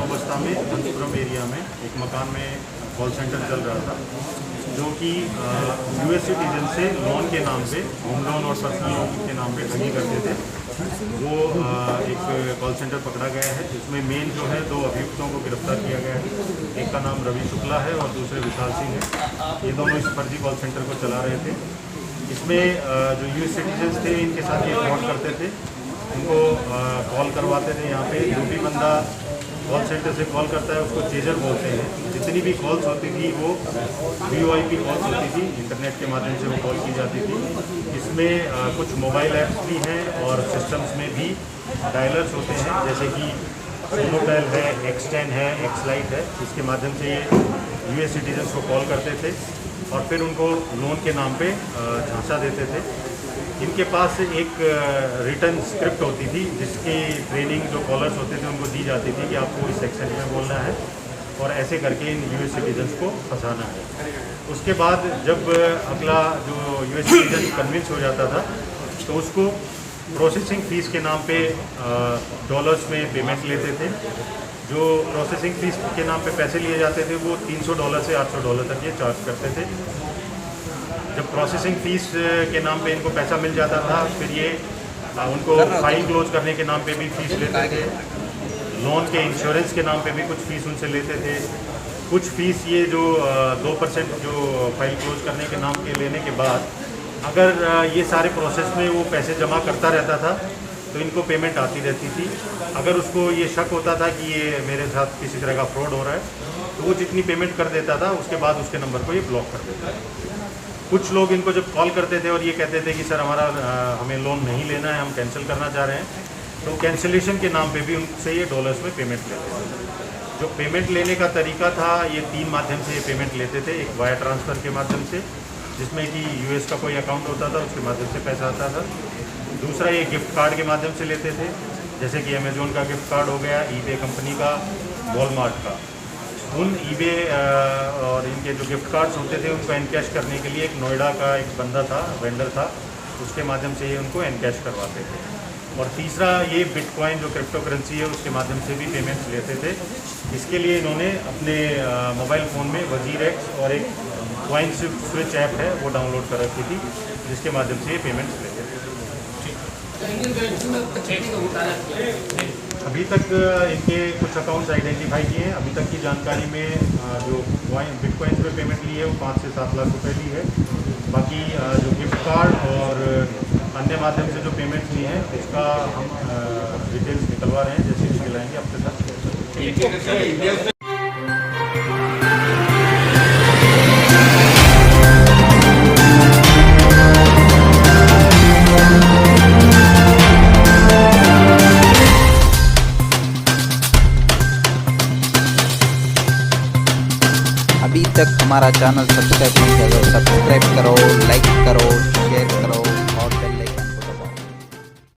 नौबस्ता में अंतपुरम एरिया में एक मकान में कॉल सेंटर चल रहा था, जो कि यूएस सिटीजन से लोन के नाम पे, होम लोन और पर्सनल लोन के नाम पे ठगी करते थे। वो एक कॉल सेंटर पकड़ा गया है, जिसमें मेन जो है 2 अभियुक्तों को गिरफ्तार किया गया है। एक का नाम रवि शुक्ला है और दूसरे विशाल सिंह है। ये दोनों इस फर्जी कॉल सेंटर को चला रहे थे। इसमें जो यूएस सिटीजन्स थे, इनके साथ ये फ्रॉड करते थे। उनको कॉल करवाते थे। यहाँ पे जो भी बंदा कॉल सेंटर से कॉल करता है उसको चेजर बोलते हैं। जितनी भी कॉल्स होती थी वो VoIP कॉल्स होती थी, इंटरनेट के माध्यम से वो कॉल की जाती थी। इसमें कुछ मोबाइल ऐप्स भी हैं और सिस्टम्स में भी डायलर्स होते हैं, जैसे कि मोनोटेल है, X10 है, Xlite है। इसके माध्यम से ये यूएस सिटीजन्स को कॉल करते थे और फिर उनको लोन के नाम पे झांसा देते थे। इनके पास एक रिटर्न स्क्रिप्ट होती थी, जिसकी ट्रेनिंग जो कॉलर्स होते थे उनको दी जाती थी कि आपको इस एक्सेंट में बोलना है और ऐसे करके इन यूएस सिटीजन्स को फंसाना है। उसके बाद जब अगला जो यूएस सिटीजन कन्विंस हो जाता था तो उसको प्रोसेसिंग फ़ीस के नाम पे डॉलर्स में पेमेंट लेते थे। जो प्रोसेसिंग फ़ीस के नाम पे पैसे लिए जाते थे वो $300 से $800 तक ये चार्ज करते थे। जब प्रोसेसिंग फ़ीस के नाम पे इनको पैसा मिल जाता था, फिर ये उनको फाइल क्लोज करने के नाम पे भी फ़ीस लेते थे। लोन के इंश्योरेंस के नाम पे भी कुछ फ़ीस उनसे लेते थे। कुछ फ़ीस ये जो 2% जो फाइल क्लोज करने के नाम के लेने के बाद अगर ये सारे प्रोसेस में वो पैसे जमा करता रहता था तो इनको पेमेंट आती रहती थी। अगर उसको ये शक होता था कि ये मेरे साथ किसी तरह का फ्रॉड हो रहा है तो वो जितनी पेमेंट कर देता था उसके बाद उसके नंबर को ये ब्लॉक कर देता है। कुछ लोग इनको जब कॉल करते थे और ये कहते थे कि सर हमें लोन नहीं लेना है, हम कैंसिल करना चाह रहे हैं, तो कैंसिलेशन के नाम पे भी उनसे ये डॉलर्स में पेमेंट लेते थे। जो पेमेंट लेने का तरीका था, ये 3 माध्यम से ये पेमेंट लेते थे। एक वायर ट्रांसफ़र के माध्यम से, जिसमें कि यूएस का कोई अकाउंट होता था, उसके माध्यम से पैसा आता था। दूसरा ये गिफ्ट कार्ड के माध्यम से लेते थे, जैसे कि अमेज़ोन का गिफ्ट कार्ड हो गया, ईबे कंपनी का, वॉलमार्ट का। उन ईबे और इनके जो गिफ्ट कार्ड्स होते थे उनको एनकैश करने के लिए एक नोएडा का एक बंदा था, वेंडर था, उसके माध्यम से ये उनको एनकैश करवाते थे। और तीसरा ये बिटकॉइन जो क्रिप्टो करेंसी है उसके माध्यम से भी पेमेंट्स लेते थे। इसके लिए इन्होंने अपने मोबाइल फ़ोन में WazirX और एक कॉइन स्विच ऐप है वो डाउनलोड कर रखी थी, जिसके माध्यम से ये पेमेंट्स लेते थे। अभी तक इनके कुछ अकाउंट्स आइडेंटिफाई किए हैं। अभी तक की जानकारी में जो बिटकॉइन पे पेमेंट ली है वो 5 से 7 लाख रुपए ली है। बाकी जो गिफ्ट कार्ड और अन्य माध्यम से जो पेमेंट ली है उसका हम डिटेल्स निकलवा रहे हैं, जैसे निकलाएंगे आपके साथ। अभी तक हमारा चैनल सब्सक्राइब नहीं किया तो सब्सक्राइब करो, लाइक करो, शेयर करो।